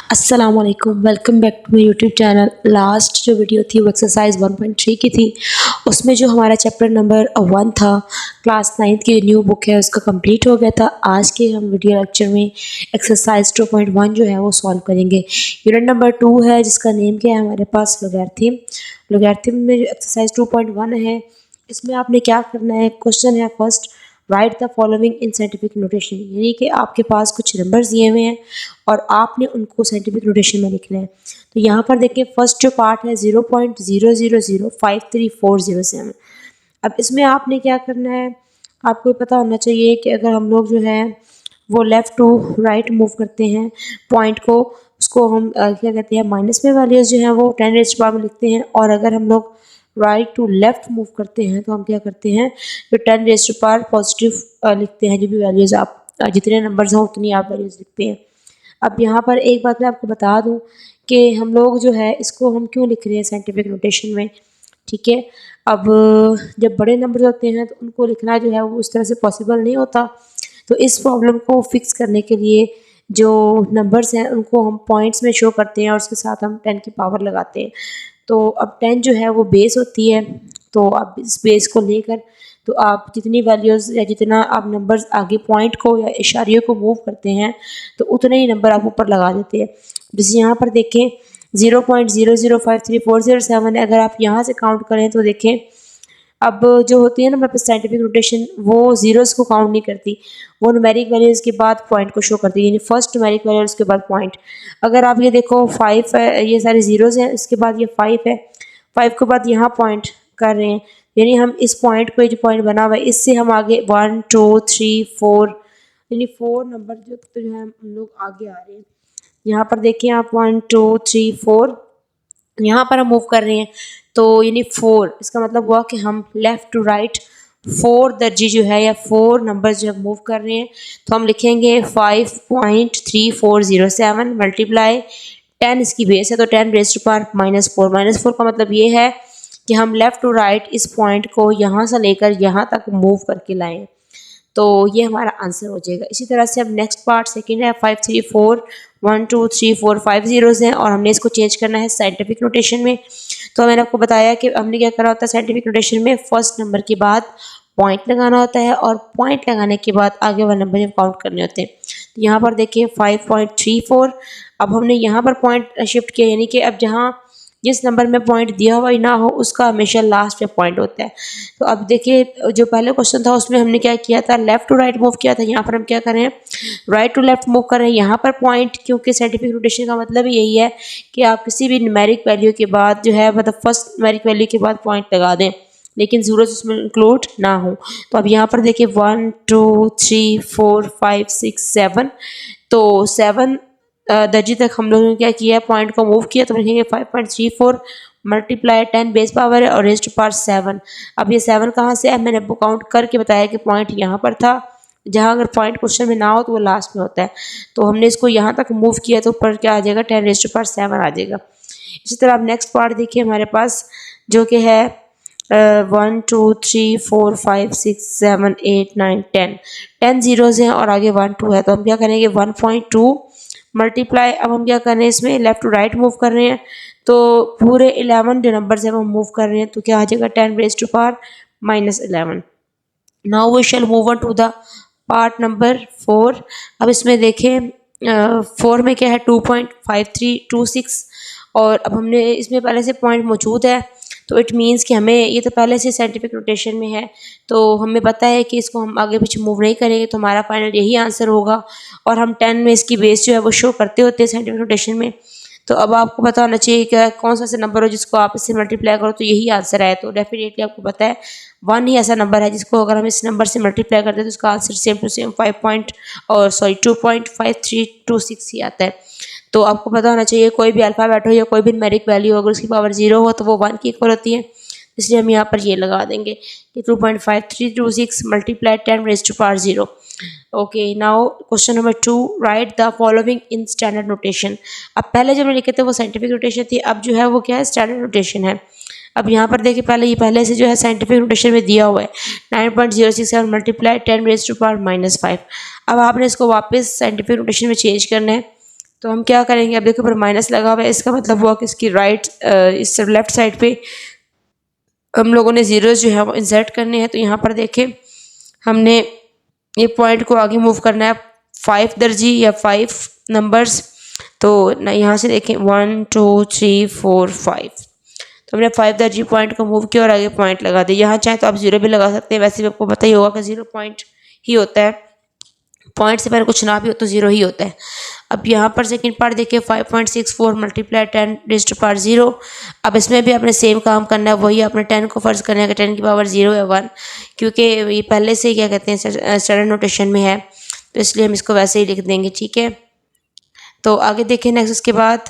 अस्सलामुअलैकुम, welcome back to my YouTube channel. Last जो video थी वो एक्सरसाइज 1.3 की थी। उसमें जो हमारा चैप्टर नंबर 1 था, क्लास 9th की न्यू बुक है उसका कंप्लीट हो गया था। आज के हम वीडियो लेक्चर में एक्सरसाइज 2.1 जो है वो सॉल्व करेंगे। यूनिट नंबर 2 है जिसका नेम क्या है हमारे पास, लोगैरिथम। लोगैरिथम में जो एक्सरसाइज 2.1 है इसमें आपने क्या करना है, क्वेश्चन है first, right the following in scientific notation. यानी कि आपके पास कुछ नंबर्स दिए हुए हैं और आपने उनको साइंटिफिक नोटेशन में लिखना है। तो यहाँ पर देखिए फर्स्ट जो पार्ट है 0.00053407। अब इसमें आपने क्या करना है, आपको पता होना चाहिए कि अगर हम लोग जो है वो लेफ़्ट टू राइट मूव करते हैं पॉइंट को, उसको हम क्या कहते हैं, माइनस में वैल्यूज़ जो हैं वो 10 रेज़्ड पावर में लिखते हैं। और अगर हम लोग राइट टू लेफ़्ट मूव करते हैं तो हम क्या करते हैं, जो 10 रेज़्ड पावर पॉजिटिव लिखते हैं। जो भी वैल्यूज़ आप जितने नंबर्स हों उतनी आप वैल्यूज़ लिखते हैं। अब यहाँ पर एक बात मैं आपको बता दूँ कि हम लोग जो है इसको हम क्यों लिख रहे हैं साइंटिफिक नोटेशन में, ठीक है। अब जब बड़े नंबर होते हैं तो उनको लिखना जो है वो उस तरह से पॉसिबल नहीं होता। तो इस प्रॉब्लम को फिक्स करने के लिए जो नंबर्स हैं उनको हम पॉइंट्स में शो करते हैं और उसके साथ हम 10 की पावर लगाते हैं। तो अब 10 जो है वो बेस होती है। तो अब इस बेस को लेकर तो आप जितनी वैल्यूज़ या जितना आप नंबर्स आगे पॉइंट को या इशारे को मूव करते हैं तो उतने ही नंबर आप ऊपर लगा देते हैं। जैसे यहाँ पर देखें 0.00533407 है। अगर आप यहाँ से काउंट करें तो देखें, अब जो होती है ना हमारे पास साइंटिफिक नोटेशन, वो ज़ीरोज़ को काउंट नहीं करती, वो न्यूमेरिक वैल्यूज़ के बाद पॉइंट को शो करती है, यानी फर्स्ट न्यूमेरिक वैल्यू उसके बाद पॉइंट। अगर आप ये देखो 5 है, ये सारे ज़ीरोज़ हैं, इसके बाद ये 5 है, 5 के बाद यहाँ पॉइंट कर रहे हैं, यानी हम इस पॉइंट को, जो पॉइंट बना हुआ है इससे हम आगे 1 2 3 4 यानी 4 नंबर जो है हम लोग आगे आ रहे हैं। यहाँ पर देखिए आप 1 2 3 4 यहाँ पर हम मूव कर रहे हैं, तो यानी 4, इसका मतलब हुआ कि हम लेफ़्ट टू राइट 4 दर्जी जो है या 4 नंबर जो है मूव कर रहे हैं। तो हम लिखेंगे 5.3407 मल्टीप्लाई 10, इसकी बेस है तो 10 रेज़्ड टू पावर -4। -4 का मतलब ये है कि हम लेफ़्ट टू राइट इस पॉइंट को यहाँ से लेकर यहाँ तक मूव करके लाएँ। तो ये हमारा आंसर हो जाएगा। इसी तरह से अब नेक्स्ट पार्ट सेकंड है 5 3 4 1 2 3 4 5 ज़ीरोज़ हैं और हमने इसको चेंज करना है साइंटिफिक नोटेशन में। तो मैंने आपको बताया कि हमने क्या करा होता है साइंटिफिक नोटेशन में, फर्स्ट नंबर के बाद पॉइंट लगाना होता है और पॉइंट लगाने के बाद आगे वाले नंबर जब काउंट करने होते हैं। तो यहाँ पर देखिए 5.34, अब हमने यहाँ पर पॉइंट शिफ्ट किया, यानी कि अब जहाँ जिस नंबर में पॉइंट दिया हुआ ही ना हो उसका हमेशा लास्ट में पॉइंट होता है। तो अब देखिए जो पहले क्वेश्चन था उसमें हमने क्या किया था, लेफ़्ट टू राइट मूव किया था, यहाँ पर हम क्या कर रहे हैं, राइट टू लेफ़्ट मूव कर रहे हैं। यहाँ पर पॉइंट, क्योंकि साइंटिफिक नोटेशन का मतलब ही यही है कि आप किसी भी न्यूमेरिक वैल्यू के बाद जो है, मतलब फर्स्ट न्यूमेरिक वैल्यू के बाद पॉइंट लगा दें, लेकिन ज़ीरोज़ उसमें इंक्लूड ना हो। तो अब यहाँ पर देखिए 1 2 3 4 5 6 7, तो 7 दर्जी तक हम लोगों ने क्या किया, पॉइंट को मूव किया। तो लिखेंगे 5.34 मल्टीप्लाई 10 बेस पावर है और रेज़्ड टू पावर 7। अब ये 7 कहाँ से है, मैंने काउंट करके बताया कि पॉइंट यहाँ पर था। जहाँ अगर पॉइंट क्वेश्चन में ना हो तो वो लास्ट में होता है। तो हमने इसको यहाँ तक मूव किया तो ऊपर क्या आ जाएगा, 10 रेज़्ड टू पावर 7 आ जाएगा। इसी तरह अब नेक्स्ट पार्ट देखिए हमारे पास जो कि है 1 2 3 4 5 6 7 8 9 10 ज़ीरोज़ हैं और आगे 1 2 है। तो हम क्या करेंगे 1.2 मल्टीप्लाई, अब हम क्या कर रहे हैं, इसमें लेफ़्ट टू राइट मूव कर रहे हैं तो पूरे 11 जो नंबर है वो मूव कर रहे हैं। तो क्या आ जाएगा 10 raised to power -11। Now we shall move on to the part number 4। अब इसमें देखें 4 में क्या है 2.5326 और अब हमने इसमें पहले से पॉइंट मौजूद है, तो इट मीन्स कि हमें ये तो पहले से साइंटिफिक नोटेशन में है, तो हमें पता है कि इसको हम आगे पीछे मूव नहीं करेंगे, तो हमारा फाइनल यही आंसर होगा। और हम 10 में इसकी बेस जो है वो शो करते होते हैं साइंटिफिक नोटेशन में। तो अब आपको पता होना चाहिए कि कौन सा ऐसा नंबर हो जिसको आप इससे मल्टीप्लाई करो तो यही आंसर है। तो डेफिनेटली आपको पता है 1 ही ऐसा नंबर है जिसको अगर हम इस नंबर से मल्टीप्लाई करते हैं तो उसका आंसर सेम टू सेम 2.5326 ही आता है। तो आपको पता होना चाहिए कोई भी अल्फ़ाबेट हो या कोई भी न्यूमेरिक वैल्यू हो, अगर उसकी पावर 0 हो तो वो 1 की इक्वल होती है। इसलिए हम यहाँ पर ये लगा देंगे कि 2.5326 multiply 10 raised to power 0। Okay, now question number 2, write the following in standard notation. अब पहले जब लिखे थे वो साइंटिफिक नोटेशन थी, अब जो है वो क्या है, स्टैंडर्ड नोटेशन है। अब यहाँ पर देखिए पहले से जो है साइंटिफिक नोटेशन में दिया हुआ है 9.067 मल्टीप्लाई 10 रेज़्ड टू पावर -5। अब आपने इसको वापस साइंटिफिक नोटेशन में चेंज करना है। तो हम क्या करेंगे, अब देखो ऊपर माइनस लगा हुआ है, इसका मतलब हुआ कि इसकी राइट इस लेफ्ट साइड पे हम लोगों ने ज़ीरोज़ जो है वो इंसर्ट करने हैं। तो यहाँ पर देखें हमने ये पॉइंट को आगे मूव करना है 5 दर्जी या 5 नंबर्स। तो ना यहाँ से देखें 1 2 3 4 5, तो हमने 5 दर्जी पॉइंट को मूव किया और आगे पॉइंट लगा दिया। यहाँ चाहे तो आप ज़ीरो भी लगा सकते हैं, वैसे भी आपको पता ही होगा कि 0 पॉइंट ही होता है, पॉइंट से पहले कुछ ना भी हो तो 0 ही होता है। अब यहाँ पर सेकंड पार्ट देखिए 5.64 मल्टीप्लाई 10 रेज़्ड टू पावर 0। अब इसमें भी आपने सेम काम करना है, वही आपने 10 को फर्ज करना है कि 10 की पावर 0 या 1, क्योंकि ये पहले से ही क्या कहते हैं स्टैंडर्ड नोटेशन में है, तो इसलिए हम इसको वैसे ही लिख देंगे। ठीक है, तो आगे देखें नेक्स्ट, उसके बाद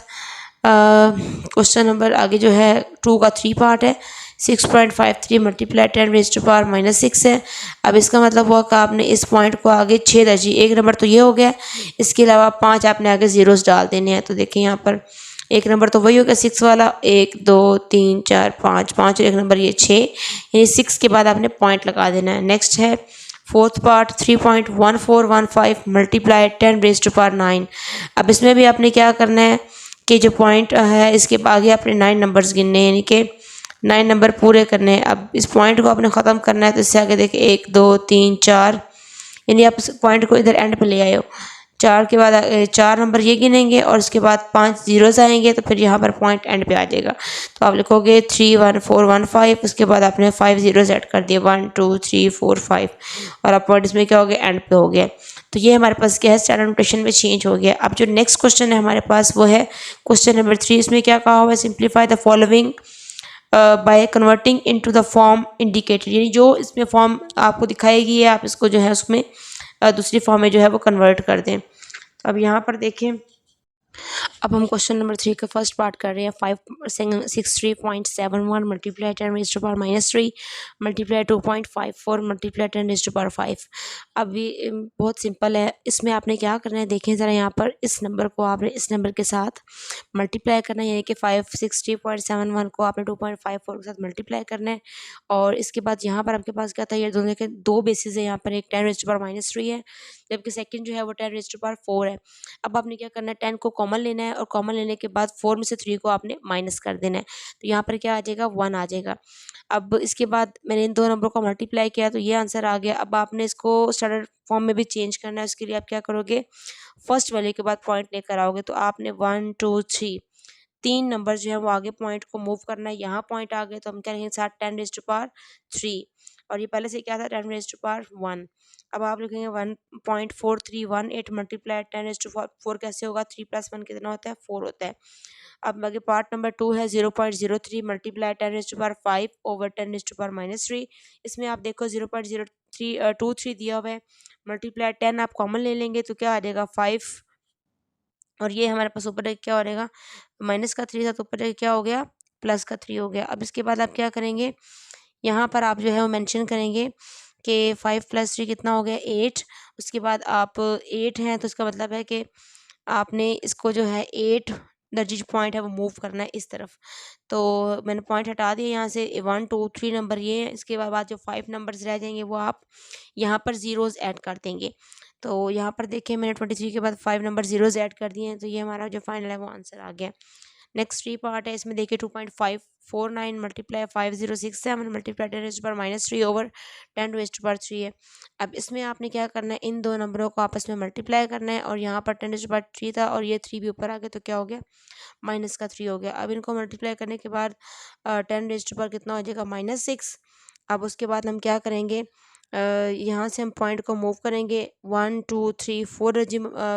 क्वेश्चन नंबर आगे जो है 2 का 3 पार्ट है। 6.53 मल्टीप्लाई 10 रेज़्ड टू पावर -6 है। अब इसका मतलब हुआ कि आपने इस पॉइंट को आगे 6 दर्जी, एक नंबर तो ये हो गया, इसके अलावा 5 आपने आगे ज़ीरोज़ डाल देने हैं। तो देखिए यहाँ पर एक नंबर तो वही हो गया 6 वाला, 1 2 3 4 5, 5 और एक नंबर ये 6, यानी 6 के बाद आपने पॉइंट लगा देना है। नेक्स्ट है fourth part 3.1415 multiply 10 raised to power 9। अब इसमें भी आपने क्या करना है कि जो पॉइंट है इसके आगे आपने 9 नंबर्स गिनने हैं, यानी कि 9 नंबर पूरे करने हैं। अब इस पॉइंट को आपने ख़त्म करना है, तो इससे आगे देखिए 1 2 3 4, यानी आप इस पॉइंट को इधर एंड पे ले आए हो। 4 के बाद 4 नंबर ये गिनेंगे और उसके बाद 5 ज़ीरोज़ आएंगे, तो फिर यहाँ पर पॉइंट एंड पे आ जाएगा। तो आप लिखोगे 31415, उसके बाद आपने 5 ज़ीरोज़ ऐड कर दिए 1 2 3 4 5, और अब पॉइंट इसमें क्या हो गया, एंड पे हो गया। तो ये हमारे पास क्या है, स्टैंडर्ड नोटेशन में चेंज हो गया। अब जो नेक्स्ट क्वेश्चन है हमारे पास वो है क्वेश्चन नंबर 3। इसमें क्या कहा हुआ है, simplify the following by converting into the form indicated, यानी जो इसमें फॉर्म आपको दिखाएगी है आप इसको जो है उसमें दूसरी फॉर्म में जो है वो कन्वर्ट कर दें। तो अब यहाँ पर देखें, अब हम क्वेश्चन नंबर 3 का फर्स्ट पार्ट कर रहे हैं। 563.71 multiply 10 raised to power -3 multiply 2.54 multiply 10 raised to power 5। अब ये बहुत सिंपल है, इसमें आपने क्या करना है, देखें ज़रा यहाँ पर इस नंबर को आपने इस नंबर के साथ मल्टीप्लाई करना है, यानी कि 560.71 को आपने 2.54 के साथ मल्टीप्लाई करना है। और इसके बाद यहाँ पर आपके पास क्या था, ये दोनों के दो बेसिस है, यहाँ पर एक 10 रेज़्ड टू पावर -3 है, जबकि सेकंड जो है वो 10 रेज़्ड टू पावर 4 है। अब आपने क्या करना है, 10 को कॉमन लेना है और कॉमन लेने के बाद 4 में से 3 को आपने माइनस कर देना है, तो यहाँ पर क्या आ जाएगा, 1 आ जाएगा। अब इसके बाद मैंने इन दो नंबरों को मल्टीप्लाई किया तो ये आंसर आ गया। अब आपने इसको स्टैंडर्ड फॉर्म में भी चेंज करना है, उसके लिए आप क्या करोगे, फर्स्ट वैल्यू के बाद पॉइंट लेकर आओगे, तो आपने 1 2 3 3 नंबर जो है वो आगे पॉइंट को मूव करना है। यहाँ पॉइंट आ गए तो हम क्या लिखेंगे, साथ 10 रेज़्ड टू पावर 3, और ये पहले से क्या था 10 रेज़्ड टू पावर 1। अब आप लिखेंगे 1.4318 मल्टीप्लाई 10 रेज़्ड टू 4 कैसे होगा, 3 + 1 कितना होता है, 4 होता है। अब आगे पार्ट नंबर 2 है 0.03 multiply 10 raised to power 5 over 10 raised to power -3। इसमें आप देखो 0.0323 दिया हुआ है, मल्टीप्लाई 10 आप कॉमन ले लेंगे तो क्या आ जाएगा 5, और ये हमारे पास ऊपर क्या हो जाएगा, माइनस का 3 था तो ऊपर क्या हो गया, प्लस का 3 हो गया। अब इसके बाद आप क्या करेंगे, यहाँ पर आप जो है वो मेंशन करेंगे कि 5 + 3 कितना हो गया, 8। उसके बाद आप 8 हैं तो इसका मतलब है कि आपने इसको जो है 8 दर्जी जो पॉइंट है वो मूव करना है इस तरफ। तो मैंने पॉइंट हटा दिया यहाँ से, 1 2 3 नंबर ये है, इसके बाद जो 5 नंबर्स रह जाएंगे वो आप यहाँ पर ज़ीरोज़ ऐड कर देंगे। तो यहाँ पर देखिए मैंने 23 के बाद 5 नंबर ज़ीरोज़ ऐड कर दिए हैं, तो ये हमारा जो फाइनल है वो आंसर आ गया। नेक्स्ट 3 पार्ट है, इसमें देखिए 2.549 multiply 5067 multiply 10 raised to power -3 over 10 raised to power 3 है। अब इसमें आपने क्या करना है, इन दो नंबरों को आपस में मल्टीप्लाई करना है, और यहाँ पर 10 रेज़्ड टू पावर 3 था और ये 3 भी ऊपर आ गया तो क्या हो गया, माइनस का 3 हो गया। अब इनको मल्टीप्लाई करने के बाद 10 रेज़्ड टू पावर कितना हो जाएगा, -6। अब उसके बाद हम क्या करेंगे, यहाँ से हम पॉइंट को मूव करेंगे 1 2 3 4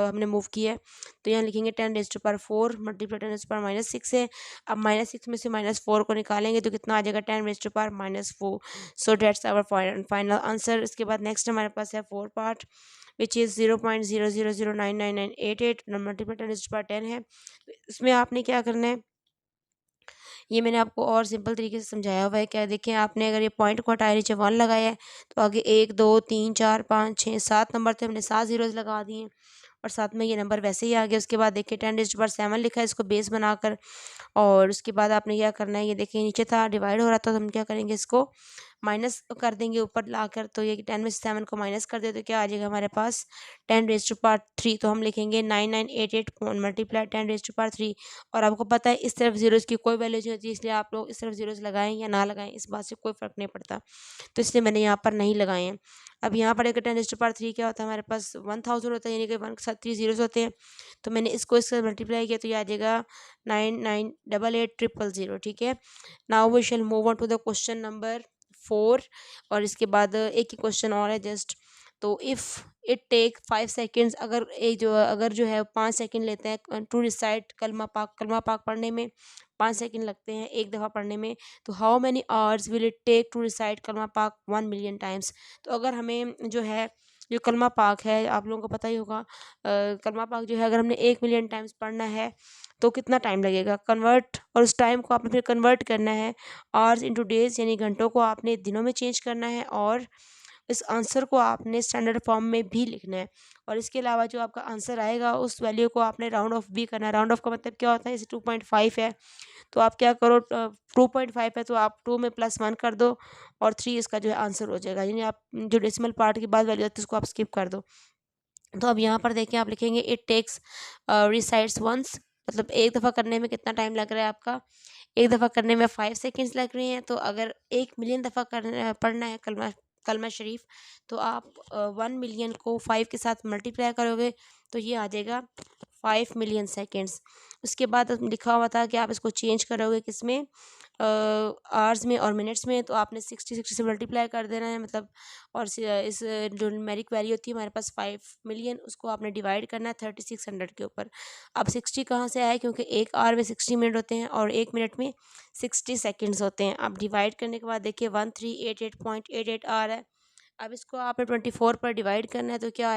हमने मूव किया है, तो यहाँ लिखेंगे 10 raised to power 4 multiply 10 raised to power -6 है। अब -6 में से -4 को निकालेंगे तो कितना आ जाएगा, 10 raised to power -4। So that's our final answer. इसके बाद नेक्स्ट हमारे पास है 4 part which is 0.00099988 multiply 10 raised to power 10 है। इसमें आपने क्या करना है, ये मैंने आपको और सिंपल तरीके से समझाया हुआ है। क्या देखें, आपने अगर ये पॉइंट को हटाया नीचे 1 लगाया है तो आगे 1 2 3 4 5 6 7 नंबर थे, हमने 7 ज़ीरोज़ लगा दिए हैं और साथ में ये नंबर वैसे ही आ गया। उसके बाद देखिए 10 रेज़्ड टू पावर 7 लिखा है इसको बेस बनाकर, और उसके बाद आपने क्या करना है, ये देखिए नीचे था डिवाइड हो रहा था तो हम क्या करेंगे, इसको माइनस कर देंगे ऊपर लाकर, तो ये 10 में से 7 को माइनस कर दे तो क्या आ जाएगा हमारे पास 10⁻³ तो हम लिखेंगे 9988 मल्टीप्लाई 10⁻³ और आपको पता है इस तरफ जीरोज़ की कोई वैल्यू नहीं होती, इसलिए आप लोग इस तरफ जीरोज़ लगाएं या ना लगाएं इस बात से कोई फ़र्क नहीं पड़ता, तो इसलिए मैंने यहाँ पर नहीं लगाए हैं। अब यहाँ पर अगर 10⁻³ क्या होता है हमारे पास 1000 होता है, यानी कि 1 के साथ 3 जीरोज़ होते हैं, तो मैंने इसको इससे मल्टीप्लाई किया तो ये आ जाएगा 998800, ठीक है। Now we shall move on to the question number 4 और इसके बाद एक ही क्वेश्चन और है जस्ट। तो इफ़ इट टेक 5 सेकेंड्स, अगर जो है 5 सेकेंड लेते हैं टू रिसाइट कलमा पाक पढ़ने में 5 सेकेंड लगते हैं एक दफ़ा पढ़ने में, तो how many hours will it take to recite कलमा पाक 1 मिलियन टाइम्स। तो अगर हमें जो है जो कलमा पाक है आप लोगों को पता ही होगा, कलमा पाक जो है अगर हमने 1 मिलियन टाइम्स पढ़ना है तो कितना टाइम लगेगा कन्वर्ट, और उस टाइम को आपने फिर कन्वर्ट करना है आवर्स इनटू डेज़, यानी घंटों को आपने दिनों में चेंज करना है, और इस आंसर को आपने स्टैंडर्ड फॉर्म में भी लिखना है। और इसके अलावा जो आपका आंसर आएगा उस वैल्यू को आपने राउंड ऑफ भी करना है। राउंड ऑफ का मतलब क्या होता है, जैसे 2.5 है तो आप क्या करो, 2.5 है तो आप 2 में +1 कर दो और 3 इसका जो है आंसर हो जाएगा, यानी आप जो डेसिमल पार्ट के बाद वैल्यू आती है उसको आप स्किप कर दो। तो अब यहाँ पर देखिए आप लिखेंगे इट टेक्स रिसाइट्स वंस, मतलब एक दफ़ा करने में कितना टाइम लग रहा है आपका, एक दफ़ा करने में 5 सेकेंड्स लग रहे हैं। तो अगर 1 मिलियन दफ़ा पढ़ना है कलमा कलमा शरीफ, तो आप 1 मिलियन को 5 के साथ मल्टीप्लाई करोगे तो ये आ जाएगा 5 मिलियन सेकेंड्स। उसके बाद लिखा हुआ था कि आप इसको चेंज करोगे किस में, आवर्स में और मिनट्स में, तो आपने 60 से मल्टीप्लाई कर देना है, मतलब और इस जो न्यूमेरिक वैल्यू होती है हमारे पास 5 मिलियन, उसको आपने डिवाइड करना है 3600 के ऊपर। अब 60 कहाँ से आया, क्योंकि एक आवर में 60 मिनट होते हैं और एक मिनट में 60 सेकेंड्स होते हैं। अब डिवाइड करने के बाद देखिए 1388.88 आवर है। अब इसको आपने 24 पर डिवाइड करना है तो क्या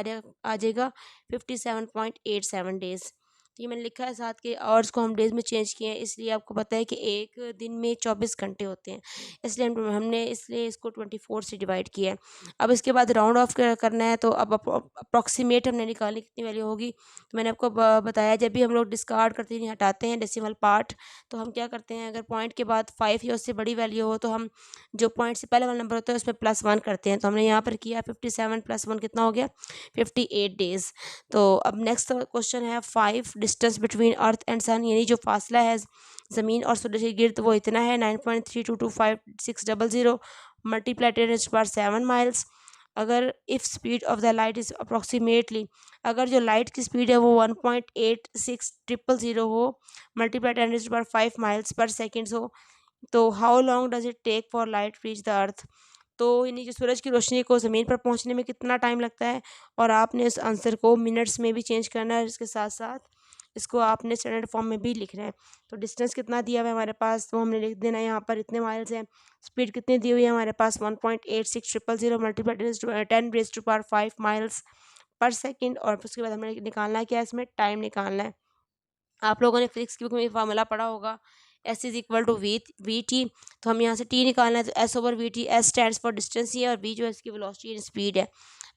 आ जाएगा 57.87 डेज़। तो ये मैंने लिखा है साथ के आवर्स को हम डेज़ में चेंज किए हैं, इसलिए आपको पता है कि एक दिन में 24 घंटे होते हैं, इसलिए हमने इसको 24 से डिवाइड किया है। अब इसके बाद राउंड ऑफ करना है, तो अब अप्रॉक्सीमेट हमने निकालनी कितनी वैल्यू होगी, तो मैंने आपको बताया जब भी हम लोग डिस्कार्ड करते हैं हटाते हैं डेसिमल पार्ट, तो हम क्या करते हैं, अगर पॉइंट के बाद 5 या उससे बड़ी वैल्यू हो तो हम जो पॉइंट से पहले वाला नंबर होता है उसमें +1 करते हैं। तो हमने यहाँ पर किया 57 + 1 कितना हो गया 58 डेज़। तो अब नेक्स्ट क्वेश्चन है 5 डिस्टेंस बिटवीन अर्थ एंड सन, यानी जो फासला है ज़मीन और सूरज के गिर्द वो इतना है 9.32256000 मल्टीप्लाई 10⁻7 माइल्स। अगर if speed of the light is approximately, अगर जो लाइट की स्पीड है वो 1.86000 हो मल्टीप्लाई 10⁻5 माइल्स पर सेकेंड्स हो, तो how long does it take for light reach the earth. तो यानी कि सूरज की रोशनी को ज़मीन पर पहुंचने में कितना टाइम लगता है, और आपने इस आंसर को मिनट्स में भी चेंज करना है, इसके साथ साथ इसको आपने स्टैंडर्ड फॉर्म में भी लिखना है। तो डिस्टेंस कितना दिया हुआ है हमारे पास, तो हमने लिख देना है यहाँ पर इतने माइल्स हैं। स्पीड कितनी दी हुई है हमारे पास 1.86000 मल्टीप्लाई 10⁻5 माइल्स पर सेकेंड, और उसके बाद हमें निकालना है क्या, इसमें टाइम निकालना है। आप लोगों ने फिजिक्स की बुक में फार्मूला पढ़ा होगा S=V/T, तो हम यहाँ से T निकालना है, तो S/V/T, S stands for distance ही है और V जो है इसकी वेलोसिटी एंड स्पीड है।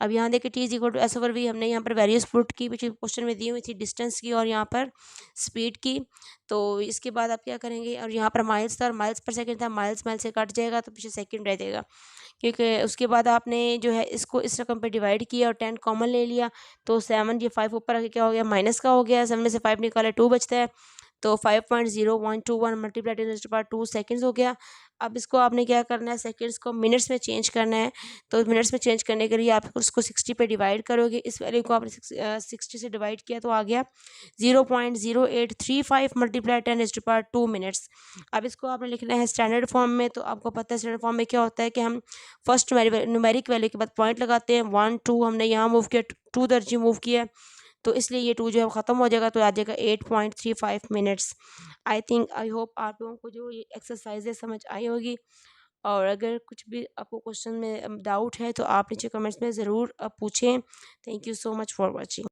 अब यहाँ देखिए T=S/V, हमने यहाँ पर वैल्यूज पुट की पिछले क्वेश्चन में दी हुई थी डिस्टेंस की और यहाँ पर स्पीड की। तो इसके बाद आप क्या करेंगे, और यहाँ पर माइल्स था और माइल्स पर सेकंड था, माइल्स से कट जाएगा तो पीछे सेकंड रह जाएगा, क्योंकि उसके बाद आपने जो है इसको इस रकम पे डिवाइड किया और 10 कॉमन ले लिया, तो 7 ये 5 ऊपर आके क्या हो गया माइनस का हो गया, 7 में से 5 निकाले 2 बचता है, तो 5.0121 मल्टीप्लाई 10⁻2 सेकेंड्स हो गया। अब इसको आपने क्या करना है, सेकेंड्स को मिनट्स में चेंज करना है, तो मिनट्स में चेंज करने के लिए आप उसको 60 पे डिवाइड करोगे, इस वैल्यू को आपने 60 से डिवाइड किया तो आ गया 0.0835 मल्टीप्लाई 10⁻2 मिनट्स। अब इसको आपने लिखना है स्टैंडर्ड फॉर्म में, तो आपको पता है स्टैंडर्ड फॉर्म में क्या होता है कि हम फर्स्ट न्यूमेरिक वैल्यू के बाद पॉइंट लगाते हैं, 1 2 हमने यहाँ मूव किया, 2 दर्जी मूव किया, तो इसलिए ये 2 जो है ख़त्म हो जाएगा, तो आ जाएगा 8.35 मिनट्स। आई होप आप लोगों को जो ये एक्सरसाइजें समझ आई होगी, और अगर कुछ भी आपको क्वेश्चन में डाउट है तो आप नीचे कमेंट्स में ज़रूर पूछें। Thank you so much for watching.